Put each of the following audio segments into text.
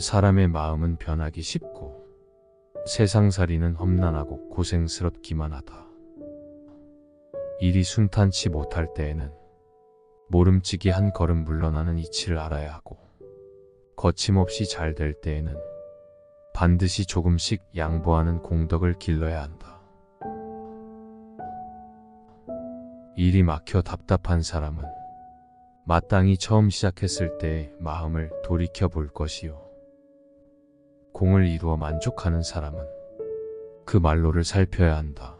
사람의 마음은 변하기 쉽고 세상살이는 험난하고 고생스럽기만 하다. 일이 순탄치 못할 때에는 모름지기 한 걸음 물러나는 이치를 알아야 하고, 거침없이 잘 될 때에는 반드시 조금씩 양보하는 공덕을 길러야 한다. 일이 막혀 답답한 사람은 마땅히 처음 시작했을 때의 마음을 돌이켜 볼 것이요, 공을 이루어 만족하는 사람은 그 말로를 살펴야 한다.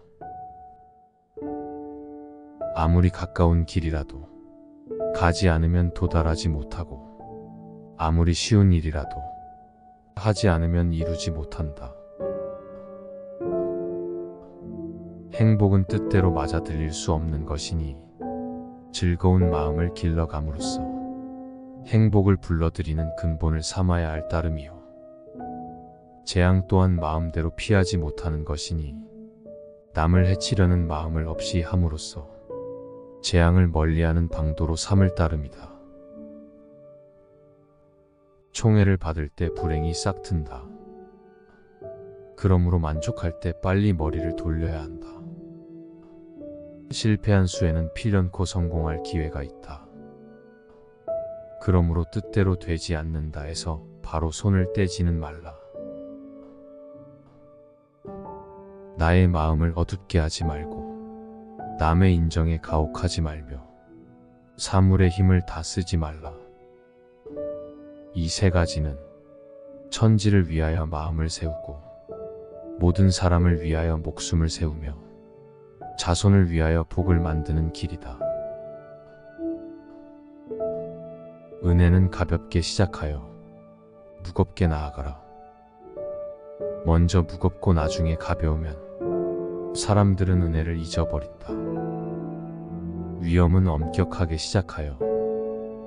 아무리 가까운 길이라도 가지 않으면 도달하지 못하고, 아무리 쉬운 일이라도 하지 않으면 이루지 못한다. 행복은 뜻대로 맞아 들릴 수 없는 것이니 즐거운 마음을 길러감으로써 행복을 불러들이는 근본을 삼아야 할 따름이요, 재앙 또한 마음대로 피하지 못하는 것이니 남을 해치려는 마음을 없이 함으로써 재앙을 멀리하는 방도로 삼을 따름이다. 총애를 받을 때 불행이 싹튼다. 그러므로 만족할 때 빨리 머리를 돌려야 한다. 실패한 수에는 필연코 성공할 기회가 있다. 그러므로 뜻대로 되지 않는다 해서 바로 손을 떼지는 말라. 나의 마음을 어둡게 하지 말고 남의 인정에 가혹하지 말며 사물의 힘을 다 쓰지 말라. 이 세 가지는 천지를 위하여 마음을 세우고 모든 사람을 위하여 목숨을 세우며 자손을 위하여 복을 만드는 길이다. 은혜는 가볍게 시작하여 무겁게 나아가라. 먼저 무겁고 나중에 가벼우면 사람들은 은혜를 잊어버린다. 위험은 엄격하게 시작하여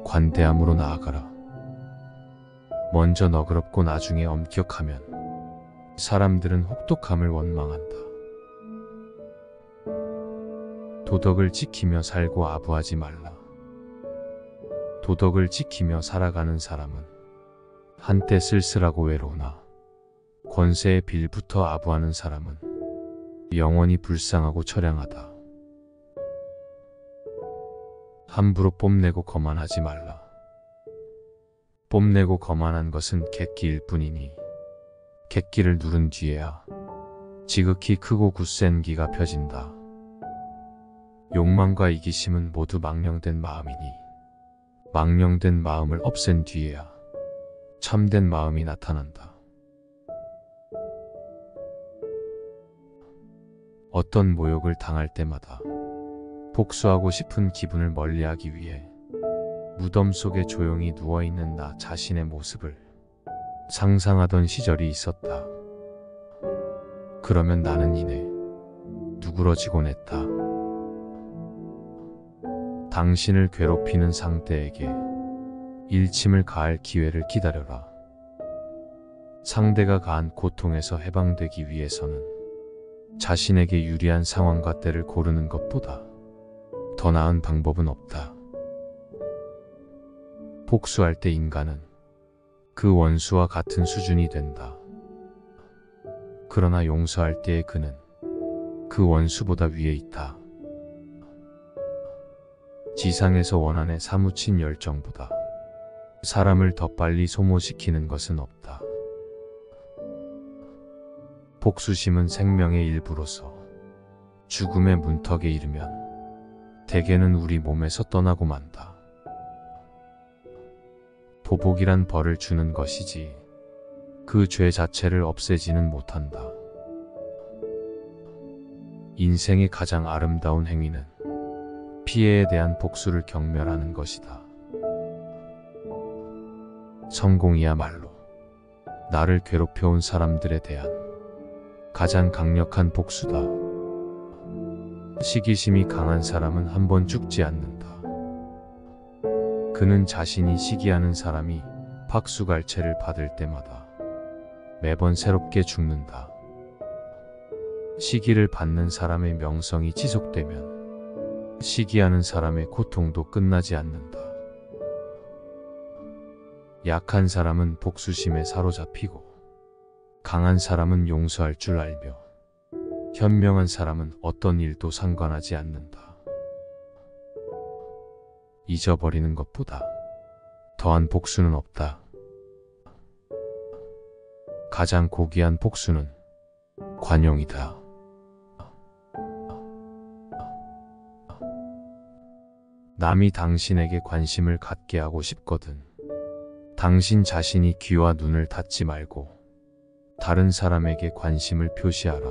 관대함으로 나아가라. 먼저 너그럽고 나중에 엄격하면 사람들은 혹독함을 원망한다. 도덕을 지키며 살고 아부하지 말라. 도덕을 지키며 살아가는 사람은 한때 쓸쓸하고 외로우나 권세의 빌부터 아부하는 사람은 영원히 불쌍하고 처량하다. 함부로 뽐내고 거만하지 말라. 뽐내고 거만한 것은 객기일 뿐이니 객기를 누른 뒤에야 지극히 크고 굳센 기가 펴진다. 욕망과 이기심은 모두 망령된 마음이니 망령된 마음을 없앤 뒤에야 참된 마음이 나타난다. 어떤 모욕을 당할 때마다 복수하고 싶은 기분을 멀리하기 위해 무덤 속에 조용히 누워있는 나 자신의 모습을 상상하던 시절이 있었다. 그러면 나는 이내 누그러지곤 했다. 당신을 괴롭히는 상대에게 일침을 가할 기회를 기다려라. 상대가 가한 고통에서 해방되기 위해서는 자신에게 유리한 상황과 때를 고르는 것보다 더 나은 방법은 없다. 복수할 때 인간은 그 원수와 같은 수준이 된다. 그러나 용서할 때의 그는 그 원수보다 위에 있다. 지상에서 원한에 사무친 열정보다 사람을 더 빨리 소모시키는 것은 없다. 복수심은 생명의 일부로서 죽음의 문턱에 이르면 대개는 우리 몸에서 떠나고 만다. 보복이란 벌을 주는 것이지 그 죄 자체를 없애지는 못한다. 인생의 가장 아름다운 행위는 피해에 대한 복수를 경멸하는 것이다. 성공이야말로 나를 괴롭혀온 사람들에 대한 가장 강력한 복수다. 시기심이 강한 사람은 한 번 죽지 않는다. 그는 자신이 시기하는 사람이 박수갈채를 받을 때마다 매번 새롭게 죽는다. 시기를 받는 사람의 명성이 지속되면 시기하는 사람의 고통도 끝나지 않는다. 약한 사람은 복수심에 사로잡히고 강한 사람은 용서할 줄 알며 현명한 사람은 어떤 일도 상관하지 않는다. 잊어버리는 것보다 더한 복수는 없다. 가장 고귀한 복수는 관용이다. 남이 당신에게 관심을 갖게 하고 싶거든 당신 자신이 귀와 눈을 닫지 말고 다른 사람에게 관심을 표시하라.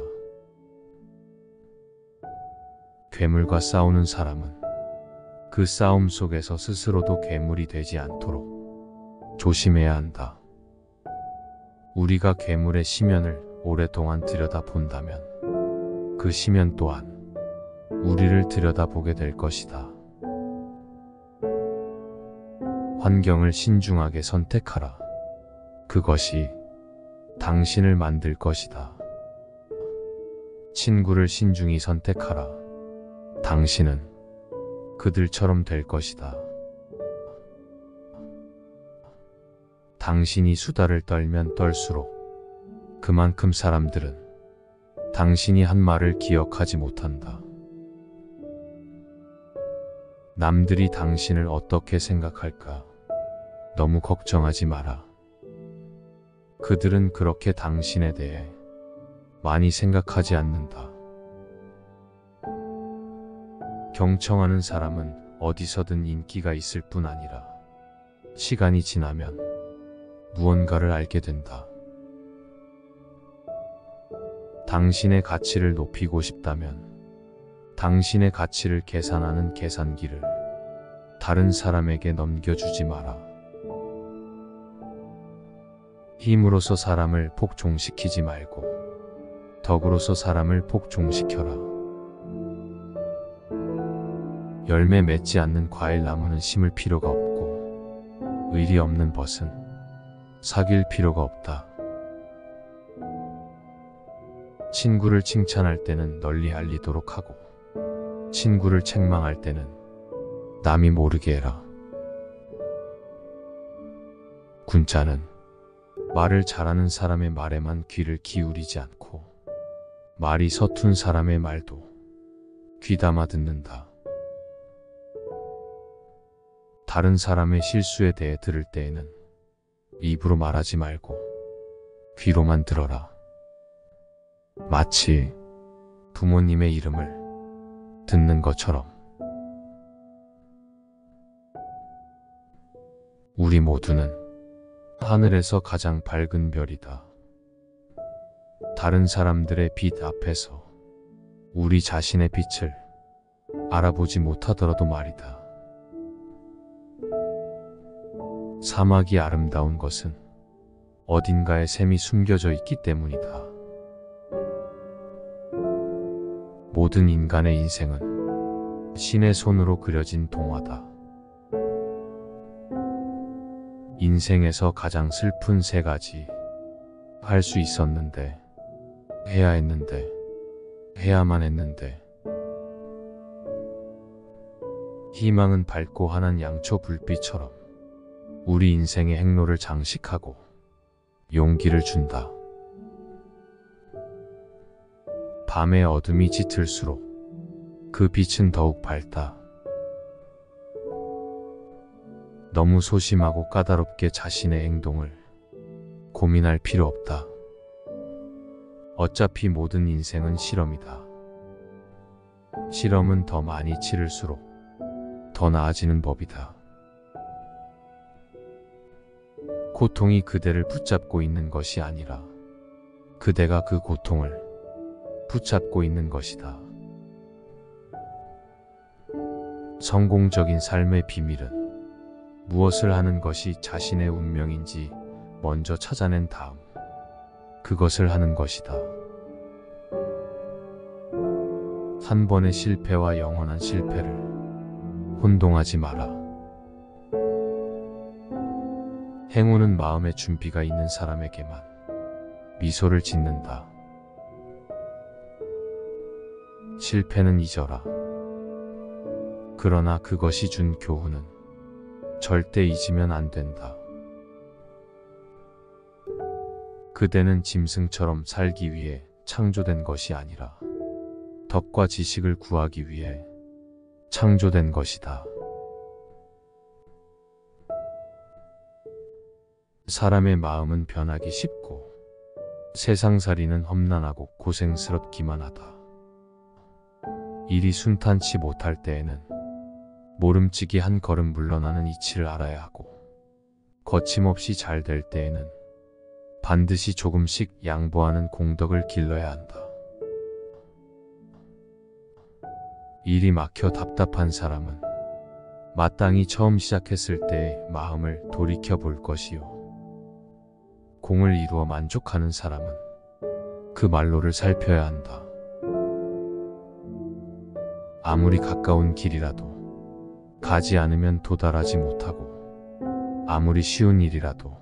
괴물과 싸우는 사람은 그 싸움 속에서 스스로도 괴물이 되지 않도록 조심해야 한다. 우리가 괴물의 시면을 오랫동안 들여다본다면 그 시면 또한 우리를 들여다보게 될 것이다. 환경을 신중하게 선택하라. 그것이 당신을 만들 것이다. 친구를 신중히 선택하라. 당신은 그들처럼 될 것이다. 당신이 수다를 떨면 떨수록 그만큼 사람들은 당신이 한 말을 기억하지 못한다. 남들이 당신을 어떻게 생각할까? 너무 걱정하지 마라. 그들은 그렇게 당신에 대해 많이 생각하지 않는다. 경청하는 사람은 어디서든 인기가 있을 뿐 아니라 시간이 지나면 무언가를 알게 된다. 당신의 가치를 높이고 싶다면 당신의 가치를 계산하는 계산기를 다른 사람에게 넘겨주지 마라. 힘으로써 사람을 복종시키지 말고 덕으로써 사람을 복종시켜라. 열매 맺지 않는 과일 나무는 심을 필요가 없고 의리 없는 벗은 사귈 필요가 없다. 친구를 칭찬할 때는 널리 알리도록 하고 친구를 책망할 때는 남이 모르게 해라. 군자는 말을 잘하는 사람의 말에만 귀를 기울이지 않고 말이 서툰 사람의 말도 귀담아 듣는다. 다른 사람의 실수에 대해 들을 때에는 입으로 말하지 말고 귀로만 들어라. 마치 부모님의 이름을 듣는 것처럼. 우리 모두는 하늘에서 가장 밝은 별이다. 다른 사람들의 빛 앞에서 우리 자신의 빛을 알아보지 못하더라도 말이다. 사막이 아름다운 것은 어딘가에 샘이 숨겨져 있기 때문이다. 모든 인간의 인생은 신의 손으로 그려진 동화다. 인생에서 가장 슬픈 세 가지. 할 수 있었는데, 해야 했는데, 해야만 했는데. 희망은 밝고 환한 양초 불빛처럼 우리 인생의 행로를 장식하고 용기를 준다. 밤의 어둠이 짙을수록 그 빛은 더욱 밝다. 너무 소심하고 까다롭게 자신의 행동을 고민할 필요 없다. 어차피 모든 인생은 실험이다. 실험은 더 많이 치를수록 더 나아지는 법이다. 고통이 그대를 붙잡고 있는 것이 아니라 그대가 그 고통을 붙잡고 있는 것이다. 성공적인 삶의 비밀은 무엇을 하는 것이 자신의 운명인지 먼저 찾아낸 다음 그것을 하는 것이다. 한 번의 실패와 영원한 실패를 혼동하지 마라. 행운은 마음의 준비가 있는 사람에게만 미소를 짓는다. 실패는 잊어라. 그러나 그것이 준 교훈은 절대 잊으면 안 된다. 그대는 짐승처럼 살기 위해 창조된 것이 아니라 덕과 지식을 구하기 위해 창조된 것이다. 사람의 마음은 변하기 쉽고 세상살이는 험난하고 고생스럽기만 하다. 일이 순탄치 못할 때에는 모름지기 한 걸음 물러나는 이치를 알아야 하고, 거침없이 잘 될 때에는 반드시 조금씩 양보하는 공덕을 길러야 한다. 일이 막혀 답답한 사람은 마땅히 처음 시작했을 때의 마음을 돌이켜 볼 것이요, 공을 이루어 만족하는 사람은 그 말로를 살펴야 한다. 아무리 가까운 길이라도 가지 않으면 도달하지 못하고, 아무리 쉬운 일이라도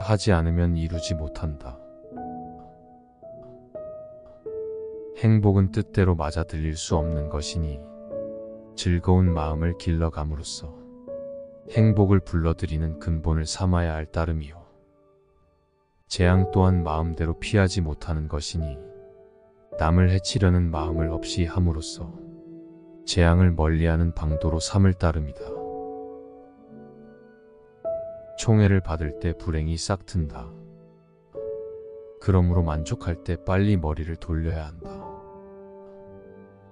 하지 않으면 이루지 못한다. 행복은 뜻대로 맞아들일 수 없는 것이니 즐거운 마음을 길러감으로써 행복을 불러들이는 근본을 삼아야 할 따름이요, 재앙 또한 마음대로 피하지 못하는 것이니 남을 해치려는 마음을 없이 함으로써 재앙을 멀리하는 방도로 삼을 따름이다. 총애를 받을 때 불행이 싹튼다. 그러므로 만족할 때 빨리 머리를 돌려야 한다.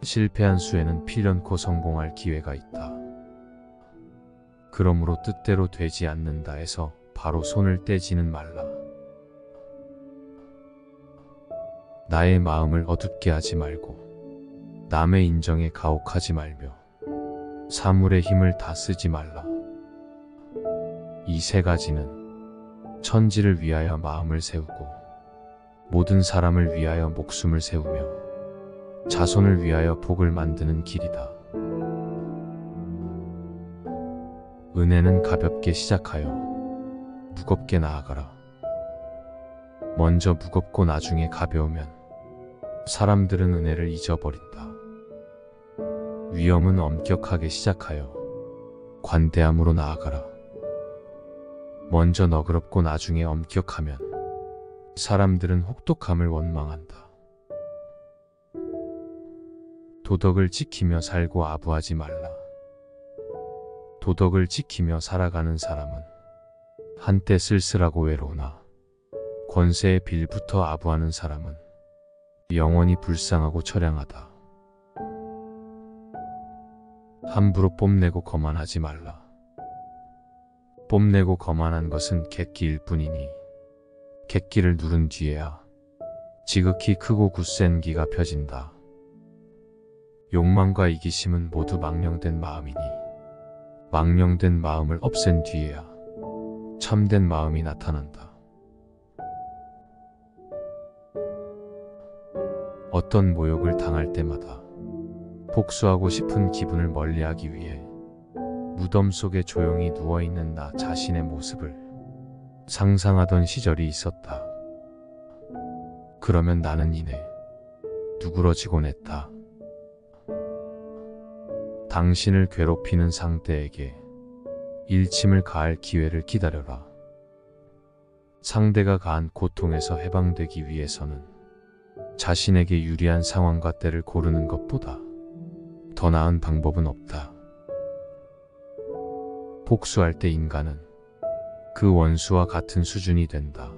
실패한 수에는 필연코 성공할 기회가 있다. 그러므로 뜻대로 되지 않는다 해서 바로 손을 떼지는 말라. 나의 마음을 어둡게 하지 말고 남의 인정에 가혹하지 말며 사물의 힘을 다 쓰지 말라. 이 세 가지는 천지를 위하여 마음을 세우고 모든 사람을 위하여 목숨을 세우며 자손을 위하여 복을 만드는 길이다. 은혜는 가볍게 시작하여 무겁게 나아가라. 먼저 무겁고 나중에 가벼우면 사람들은 은혜를 잊어버린다. 위험은 엄격하게 시작하여 관대함으로 나아가라. 먼저 너그럽고 나중에 엄격하면 사람들은 혹독함을 원망한다. 도덕을 지키며 살고 아부하지 말라. 도덕을 지키며 살아가는 사람은 한때 쓸쓸하고 외로우나 권세에 빌부터 아부하는 사람은 영원히 불쌍하고 처량하다. 함부로 뽐내고 거만하지 말라. 뽐내고 거만한 것은 객기일 뿐이니 객기를 누른 뒤에야 지극히 크고 굳센 기가 펴진다. 욕망과 이기심은 모두 망령된 마음이니 망령된 마음을 없앤 뒤에야 참된 마음이 나타난다. 어떤 모욕을 당할 때마다 복수하고 싶은 기분을 멀리하기 위해 무덤 속에 조용히 누워있는 나 자신의 모습을 상상하던 시절이 있었다. 그러면 나는 이내 누그러지곤 했다. 당신을 괴롭히는 상대에게 일침을 가할 기회를 기다려라. 상대가 가한 고통에서 해방되기 위해서는 자신에게 유리한 상황과 때를 고르는 것보다 더 나은 방법은 없다. 복수할 때 인간은 그 원수와 같은 수준이 된다.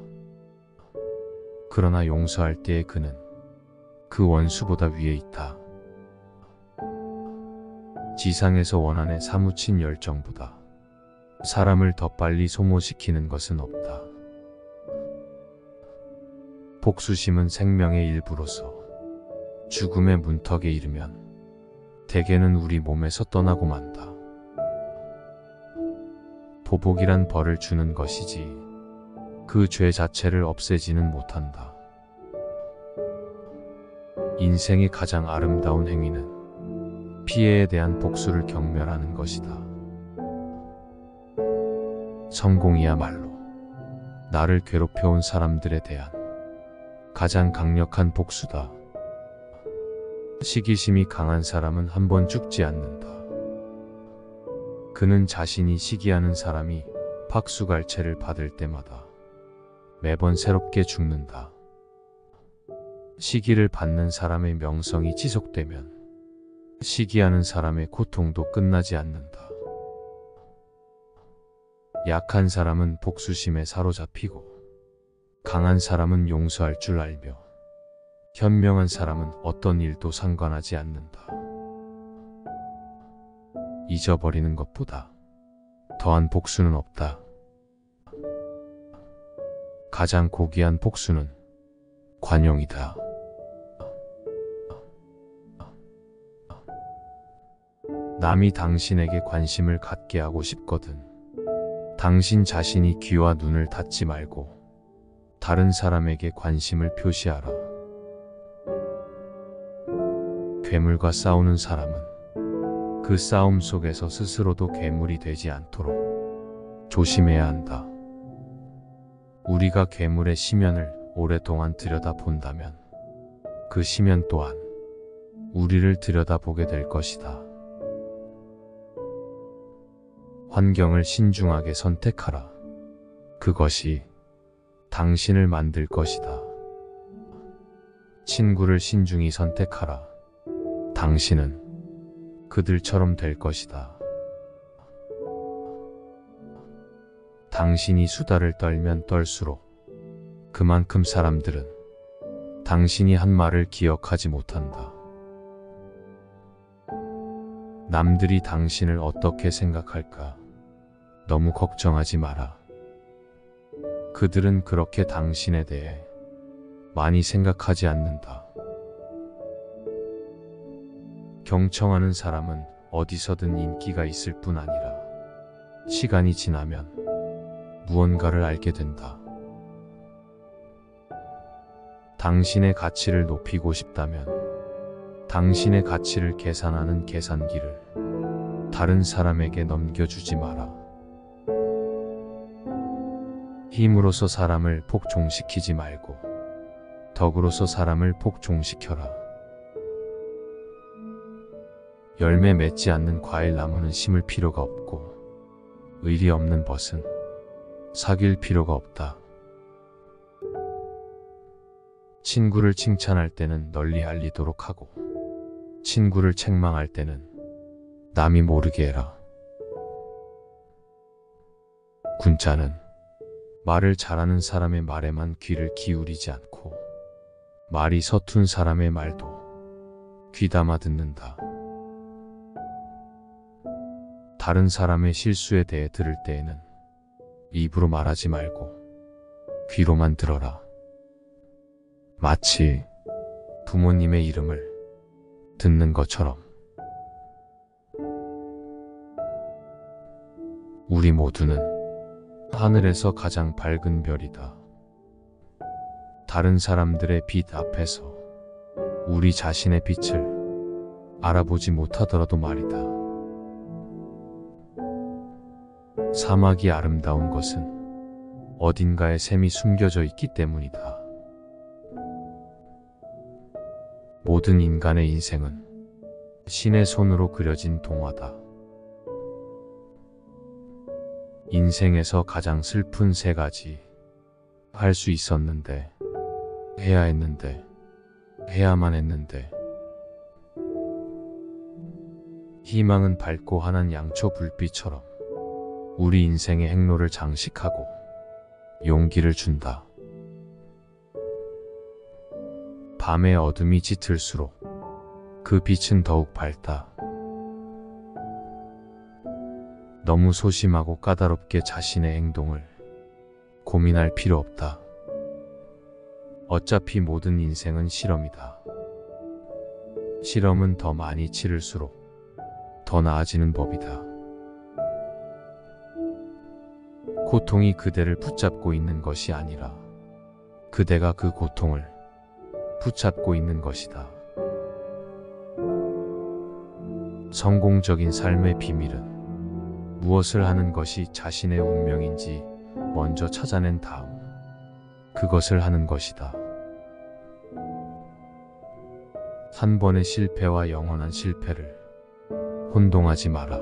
그러나 용서할 때의 그는 그 원수보다 위에 있다. 지상에서 원한에 사무친 열정보다 사람을 더 빨리 소모시키는 것은 없다. 복수심은 생명의 일부로서 죽음의 문턱에 이르면 대개는 우리 몸에서 떠나고 만다. 보복이란 벌을 주는 것이지 그 죄 자체를 없애지는 못한다. 인생의 가장 아름다운 행위는 피해에 대한 복수를 경멸하는 것이다. 성공이야말로 나를 괴롭혀온 사람들에 대한 가장 강력한 복수다. 시기심이 강한 사람은 한 번 죽지 않는다. 그는 자신이 시기하는 사람이 박수갈채를 받을 때마다 매번 새롭게 죽는다. 시기를 받는 사람의 명성이 지속되면 시기하는 사람의 고통도 끝나지 않는다. 약한 사람은 복수심에 사로잡히고 강한 사람은 용서할 줄 알며 현명한 사람은 어떤 일도 상관하지 않는다. 잊어버리는 것보다 더한 복수는 없다. 가장 고귀한 복수는 관용이다. 남이 당신에게 관심을 갖게 하고 싶거든 당신 자신이 귀와 눈을 닫지 말고 다른 사람에게 관심을 표시하라. 괴물과 싸우는 사람은 그 싸움 속에서 스스로도 괴물이 되지 않도록 조심해야 한다. 우리가 괴물의 심연을 오랫동안 들여다본다면 그 심연 또한 우리를 들여다보게 될 것이다. 환경을 신중하게 선택하라. 그것이 당신을 만들 것이다. 친구를 신중히 선택하라. 당신은 그들처럼 될 것이다. 당신이 수다를 떨면 떨수록 그만큼 사람들은 당신이 한 말을 기억하지 못한다. 남들이 당신을 어떻게 생각할까 너무 걱정하지 마라. 그들은 그렇게 당신에 대해 많이 생각하지 않는다. 경청하는 사람은 어디서든 인기가 있을 뿐 아니라 시간이 지나면 무언가를 알게 된다. 당신의 가치를 높이고 싶다면 당신의 가치를 계산하는 계산기를 다른 사람에게 넘겨주지 마라. 힘으로써 사람을 복종시키지 말고 덕으로써 사람을 복종시켜라. 열매 맺지 않는 과일 나무는 심을 필요가 없고 의리 없는 벗은 사귈 필요가 없다. 친구를 칭찬할 때는 널리 알리도록 하고 친구를 책망할 때는 남이 모르게 해라. 군자는 말을 잘하는 사람의 말에만 귀를 기울이지 않고 말이 서툰 사람의 말도 귀담아 듣는다. 다른 사람의 실수에 대해 들을 때에는 입으로 말하지 말고 귀로만 들어라. 마치 부모님의 이름을 듣는 것처럼. 우리 모두는 하늘에서 가장 밝은 별이다. 다른 사람들의 빛 앞에서 우리 자신의 빛을 알아보지 못하더라도 말이다. 사막이 아름다운 것은 어딘가에 샘이 숨겨져 있기 때문이다. 모든 인간의 인생은 신의 손으로 그려진 동화다. 인생에서 가장 슬픈 세 가지. 할 수 있었는데, 해야 했는데, 해야만 했는데. 희망은 밝고 환한 양초 불빛처럼 우리 인생의 행로를 장식하고 용기를 준다. 밤의 어둠이 짙을수록 그 빛은 더욱 밝다. 너무 소심하고 까다롭게 자신의 행동을 고민할 필요 없다. 어차피 모든 인생은 실험이다. 실험은 더 많이 치를수록 더 나아지는 법이다. 고통이 그대를 붙잡고 있는 것이 아니라 그대가 그 고통을 붙잡고 있는 것이다. 성공적인 삶의 비밀은 무엇을 하는 것이 자신의 운명인지 먼저 찾아낸 다음 그것을 하는 것이다. 한 번의 실패와 영원한 실패를 혼동하지 마라.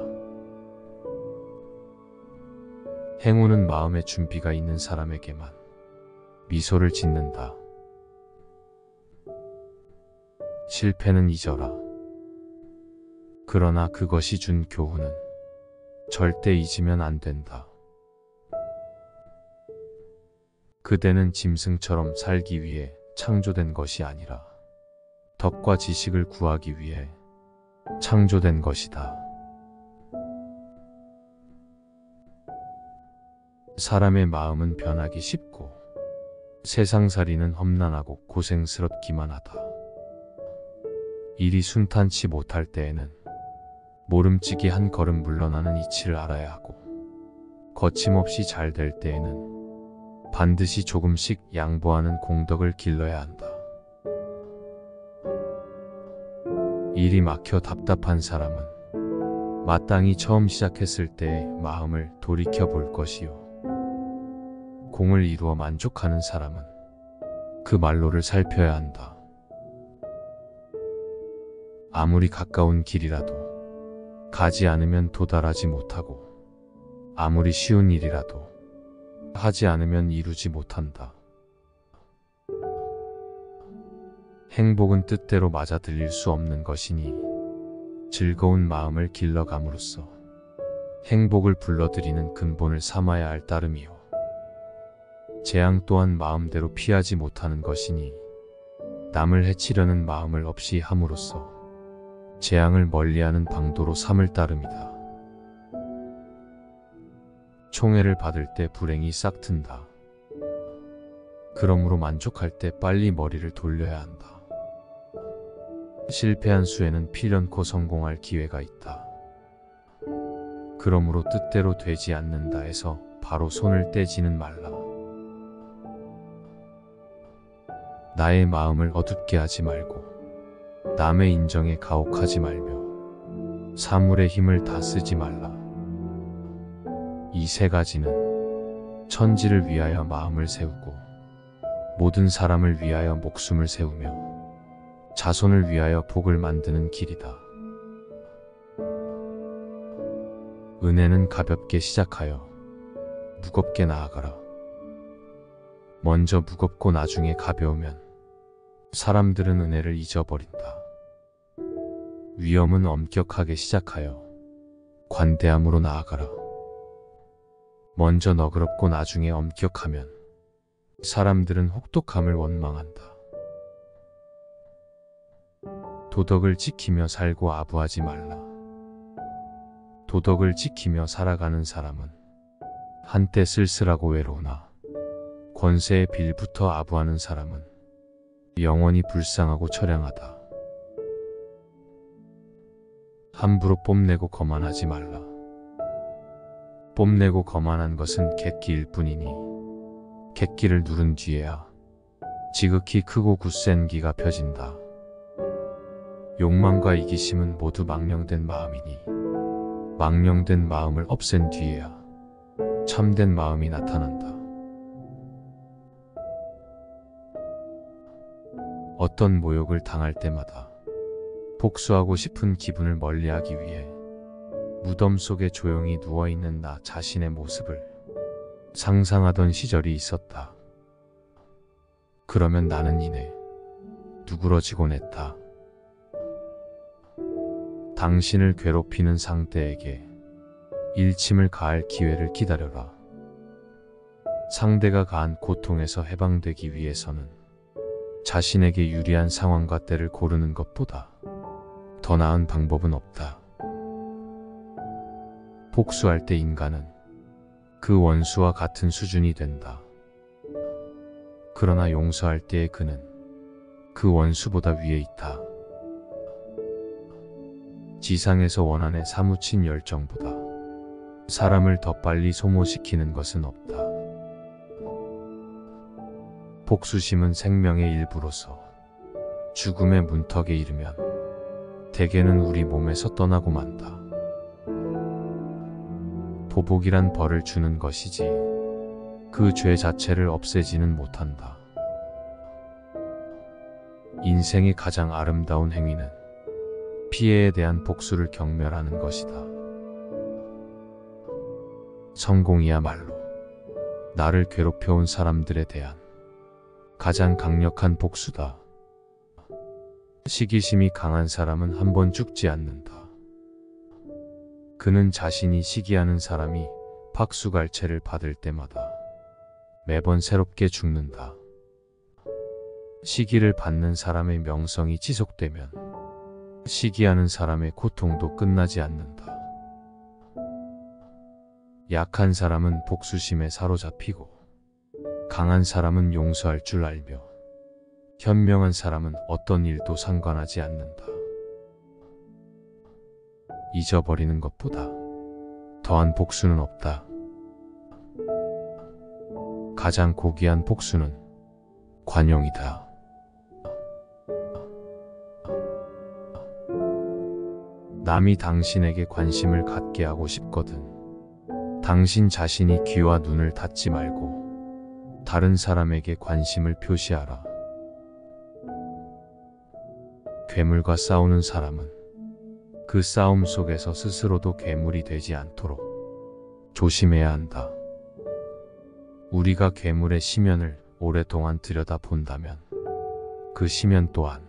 행운은 마음의 준비가 있는 사람에게만 미소를 짓는다. 실패는 잊어라. 그러나 그것이 준 교훈은 절대 잊으면 안 된다. 그대는 짐승처럼 살기 위해 창조된 것이 아니라 덕과 지식을 구하기 위해 창조된 것이다. 사람의 마음은 변하기 쉽고 세상살이는 험난하고 고생스럽기만 하다. 일이 순탄치 못할 때에는 모름지기 한 걸음 물러나는 이치를 알아야 하고, 거침없이 잘 될 때에는 반드시 조금씩 양보하는 공덕을 길러야 한다. 일이 막혀 답답한 사람은 마땅히 처음 시작했을 때의 마음을 돌이켜 볼 것이요, 공을 이루어 만족하는 사람은 그 말로를 살펴야 한다. 아무리 가까운 길이라도 가지 않으면 도달하지 못하고, 아무리 쉬운 일이라도 하지 않으면 이루지 못한다. 행복은 뜻대로 맞아들일 수 없는 것이니 즐거운 마음을 길러감으로써 행복을 불러들이는 근본을 삼아야 할 따름이요, 재앙 또한 마음대로 피하지 못하는 것이니 남을 해치려는 마음을 없이 함으로써 재앙을 멀리하는 방도로 삼을 따름이다. 총애를 받을 때 불행이 싹튼다. 그러므로 만족할 때 빨리 머리를 돌려야 한다. 실패한 수에는 필연코 성공할 기회가 있다. 그러므로 뜻대로 되지 않는다 해서 바로 손을 떼지는 말라. 나의 마음을 어둡게 하지 말고 남의 인정에 가혹하지 말며 사물의 힘을 다 쓰지 말라. 이 세 가지는 천지를 위하여 마음을 세우고 모든 사람을 위하여 목숨을 세우며 자손을 위하여 복을 만드는 길이다. 은혜는 가볍게 시작하여 무겁게 나아가라. 먼저 무겁고 나중에 가벼우면 사람들은 은혜를 잊어버린다. 위험은 엄격하게 시작하여 관대함으로 나아가라. 먼저 너그럽고 나중에 엄격하면 사람들은 혹독함을 원망한다. 도덕을 지키며 살고 아부하지 말라. 도덕을 지키며 살아가는 사람은 한때 쓸쓸하고 외로우나 권세에 빌부터 아부하는 사람은 영원히 불쌍하고 처량하다. 함부로 뽐내고 거만하지 말라. 뽐내고 거만한 것은 객기일 뿐이니 객기를 누른 뒤에야 지극히 크고 굳센 기가 펴진다. 욕망과 이기심은 모두 망령된 마음이니 망령된 마음을 없앤 뒤에야 참된 마음이 나타난다. 어떤 모욕을 당할 때마다 복수하고 싶은 기분을 멀리하기 위해 무덤 속에 조용히 누워있는 나 자신의 모습을 상상하던 시절이 있었다. 그러면 나는 이내 누그러지곤 했다. 당신을 괴롭히는 상대에게 일침을 가할 기회를 기다려라. 상대가 가한 고통에서 해방되기 위해서는 자신에게 유리한 상황과 때를 고르는 것보다 더 나은 방법은 없다. 복수할 때 인간은 그 원수와 같은 수준이 된다. 그러나 용서할 때의 그는 그 원수보다 위에 있다. 지상에서 원한에 사무친 열정보다 사람을 더 빨리 소모시키는 것은 없다. 복수심은 생명의 일부로서 죽음의 문턱에 이르면 대개는 우리 몸에서 떠나고 만다. 보복이란 벌을 주는 것이지 그 죄 자체를 없애지는 못한다. 인생의 가장 아름다운 행위는 피해에 대한 복수를 경멸하는 것이다. 성공이야말로 나를 괴롭혀온 사람들에 대한 가장 강력한 복수다. 시기심이 강한 사람은 한 번 죽지 않는다. 그는 자신이 시기하는 사람이 박수갈채를 받을 때마다 매번 새롭게 죽는다. 시기를 받는 사람의 명성이 지속되면 시기하는 사람의 고통도 끝나지 않는다. 약한 사람은 복수심에 사로잡히고 강한 사람은 용서할 줄 알며 현명한 사람은 어떤 일도 상관하지 않는다. 잊어버리는 것보다 더한 복수는 없다. 가장 고귀한 복수는 관용이다. 남이 당신에게 관심을 갖게 하고 싶거든 당신 자신이 귀와 눈을 닫지 말고 다른 사람에게 관심을 표시하라. 괴물과 싸우는 사람은 그 싸움 속에서 스스로도 괴물이 되지 않도록 조심해야 한다. 우리가 괴물의 심연을 오랫동안 들여다본다면 그 심연 또한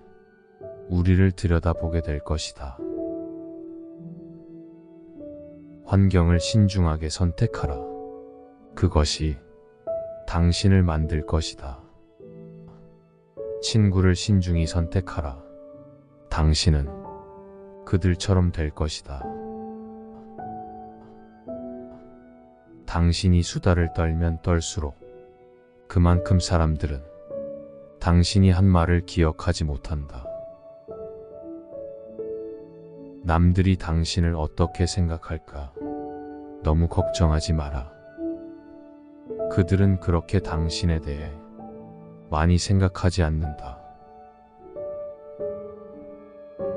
우리를 들여다보게 될 것이다. 환경을 신중하게 선택하라. 그것이 당신을 만들 것이다. 친구를 신중히 선택하라. 당신은 그들처럼 될 것이다. 당신이 수다를 떨면 떨수록 그만큼 사람들은 당신이 한 말을 기억하지 못한다. 남들이 당신을 어떻게 생각할까 너무 걱정하지 마라. 그들은 그렇게 당신에 대해 많이 생각하지 않는다.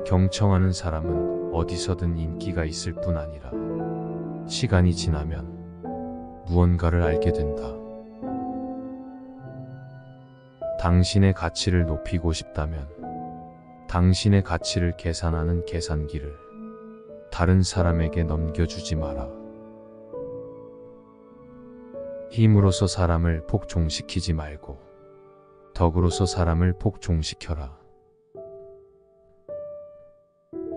경청하는 사람은 어디서든 인기가 있을 뿐 아니라 시간이 지나면 무언가를 알게 된다. 당신의 가치를 높이고 싶다면 당신의 가치를 계산하는 계산기를 다른 사람에게 넘겨주지 마라. 힘으로써 사람을 복종시키지 말고 덕으로써 사람을 복종시켜라.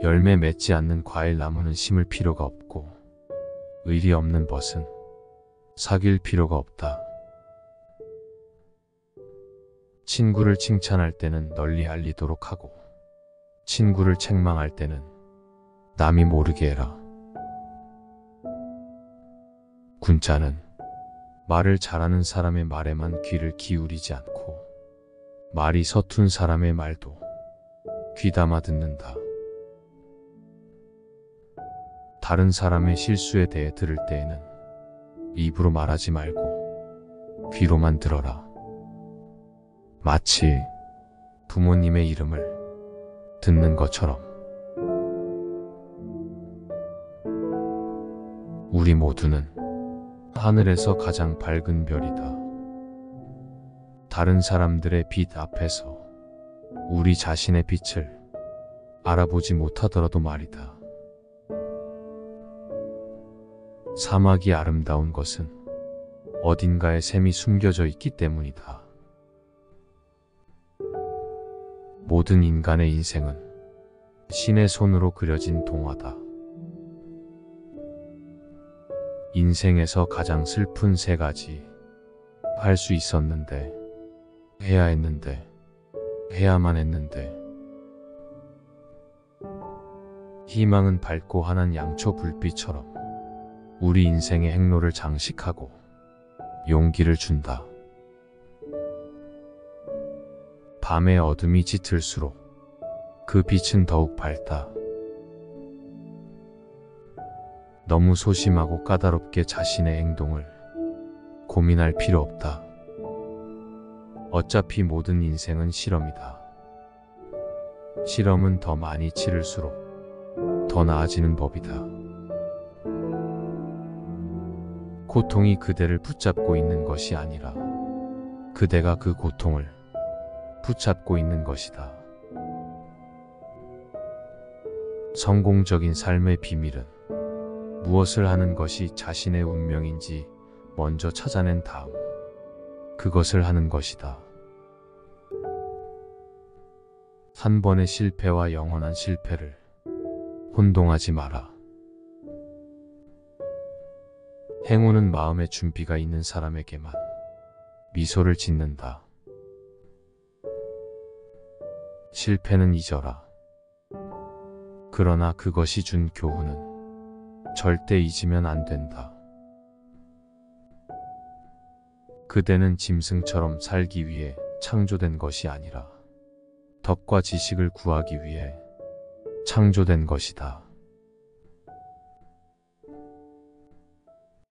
열매 맺지 않는 과일 나무는 심을 필요가 없고 의리 없는 벗은 사귈 필요가 없다. 친구를 칭찬할 때는 널리 알리도록 하고 친구를 책망할 때는 남이 모르게 해라. 군자는 말을 잘하는 사람의 말에만 귀를 기울이지 않고 말이 서툰 사람의 말도 귀담아 듣는다. 다른 사람의 실수에 대해 들을 때에는 입으로 말하지 말고 귀로만 들어라. 마치 부모님의 이름을 듣는 것처럼. 우리 모두는 하늘에서 가장 밝은 별이다. 다른 사람들의 빛 앞에서 우리 자신의 빛을 알아보지 못하더라도 말이다. 사막이 아름다운 것은 어딘가에 샘이 숨겨져 있기 때문이다. 모든 인간의 인생은 신의 손으로 그려진 동화다. 인생에서 가장 슬픈 세 가지. 할 수 있었는데, 해야 했는데, 해야만 했는데. 희망은 밝고 환한 양초 불빛처럼 우리 인생의 행로를 장식하고 용기를 준다. 밤의 어둠이 짙을수록 그 빛은 더욱 밝다. 너무 소심하고 까다롭게 자신의 행동을 고민할 필요 없다. 어차피 모든 인생은 실험이다. 실험은 더 많이 치를수록 더 나아지는 법이다. 고통이 그대를 붙잡고 있는 것이 아니라 그대가 그 고통을 붙잡고 있는 것이다. 성공적인 삶의 비밀은 무엇을 하는 것이 자신의 운명인지 먼저 찾아낸 다음 그것을 하는 것이다. 한 번의 실패와 영원한 실패를 혼동하지 마라. 행운은 마음의 준비가 있는 사람에게만 미소를 짓는다. 실패는 잊어라. 그러나 그것이 준 교훈은 절대 잊으면 안 된다. 그대는 짐승처럼 살기 위해 창조된 것이 아니라 덕과 지식을 구하기 위해 창조된 것이다.